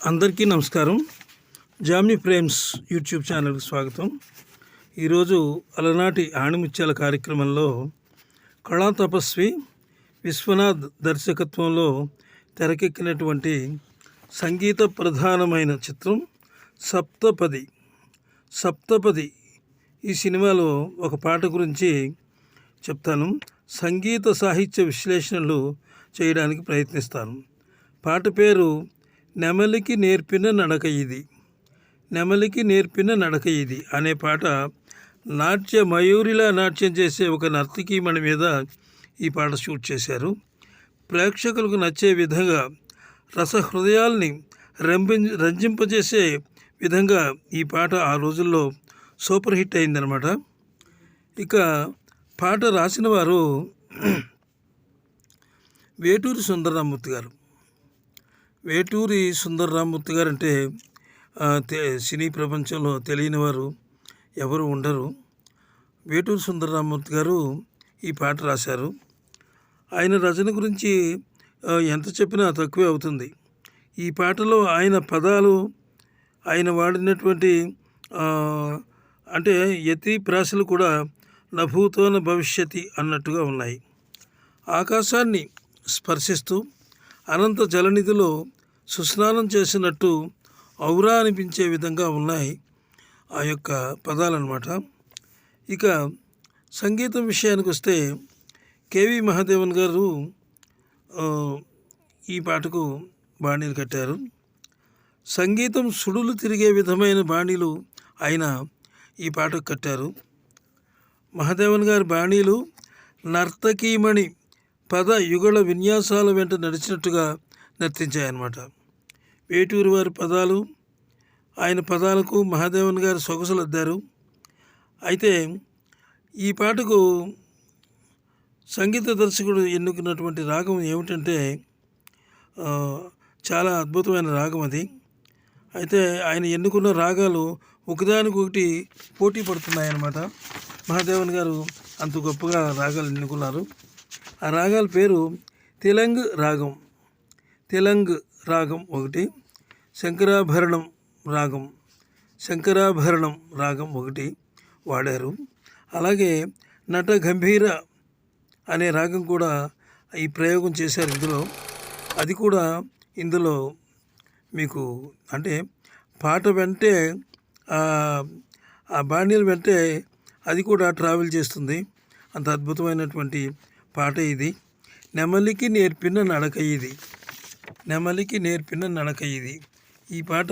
అందరికీ నమస్కారం. జామ్నీ frames YouTube ఛానల్కి స్వాగతం. ఈరోజు అలనాటి ఆణిముత్యాల కార్యక్రమంలో కళా తపస్వి విశ్వనాథ్ దర్శకత్వంలో తెరకెక్కినటువంటి సంగీత ప్రధానమైన చిత్రం సప్తపది. ఈ సినిమాలో ఒక పాట గురించి చెప్తాను. సంగీత సాహిత్య విశ్లేషణలు చేయడానికి ప్రయత్నిస్తాను. పాట పేరు నెమలికి నేర్పిన నడక ఇది అనే పాట మయూరిలా నాట్యం చేసే ఒక నర్తకీమణి మీద ఈ పాట షూట్ చేశారు. ప్రేక్షకులకు నచ్చే విధంగా రసహృదయాల్ని రంజింపజేసే విధంగా ఈ పాట ఆ రోజుల్లో సూపర్ హిట్ అయిందనమాట. ఇక పాట రాసిన వారు వేటూరి సుందరరామూర్తి గారు. వేటూరి సుందరరామూర్తి గారు అంటే సినీ ప్రపంచంలో తెలియని వారు ఎవరు ఉండరు. వేటూరి సుందరరామూర్తి గారు ఈ పాట రాశారు. ఆయన రచన గురించి ఎంత చెప్పినా తక్కువే అవుతుంది. ఈ పాటలో ఆయన పదాలు, ఆయన వాడినటువంటి అంటే యతి ప్రాసలు కూడా నభూతోన భవిష్యతి అన్నట్టుగా ఉన్నాయి. ఆకాశాన్ని స్పర్శిస్తూ అనంత జలనిధిలో సుస్నానం చేసినట్టు ఔరా అనిపించే విధంగా ఉన్నాయి ఆ యొక్క పదాలన్నమాట. ఇక సంగీతం విషయానికి వస్తే కేవి మహాదేవన్ గారు ఈ పాటకు బాణీలు కట్టారు. సంగీతం సుడులు తిరిగే విధమైన బాణీలు ఆయన ఈ పాటకు కట్టారు. మహాదేవన్ గారి బాణీలు నర్తకీమణి పద యుగళ విన్యాసాల వెంట నడిచినట్టుగా నర్తించాయన్నమాట. వేటూరి వారి పదాలు, ఆయన పదాలకు మహాదేవన్ గారు సొగసులు అద్దారు. అయితే ఈ పాటకు సంగీత దర్శకుడు ఎన్నుకున్నటువంటి రాగం ఏమిటంటే చాలా అద్భుతమైన రాగం అది. అయితే ఆయన ఎన్నుకున్న రాగాలు ఒకదానికొకటి పోటీ పడుతున్నాయన్నమాట. మహాదేవన్ గారు అంత గొప్పగా రాగాలు ఎన్నుకున్నారు. ఆ రాగాల పేరు తిలంగ్ రాగం ఒకటి, శంకరాభరణం రాగం ఒకటి వాడారు. అలాగే నట గంభీర అనే రాగం కూడా ఈ ప్రయోగం చేశారు ఇందులో. అది కూడా ఇందులో మీకు అంటే పాట వెంటే ఆ బాణీల వెంటే అది కూడా ట్రావెల్ చేస్తుంది. అంత అద్భుతమైనటువంటి పాట ఇది. నెమలికి నేర్పిన నడక ఇది. ఈ పాట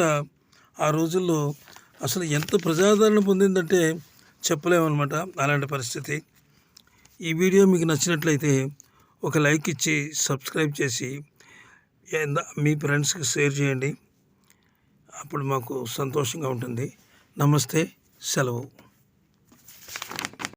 ఆ రోజుల్లో అసలు ఎంత ప్రజాదరణ పొందిందంటే చెప్పలేమన్నమాట. అలాంటి పరిస్థితి. ఈ వీడియో మీకు నచ్చినట్లయితే ఒక లైక్ ఇచ్చి సబ్స్క్రైబ్ చేసి మీ ఫ్రెండ్స్కి షేర్ చేయండి. అప్పుడు మాకు సంతోషంగా ఉంటుంది. నమస్తే, సెలవు.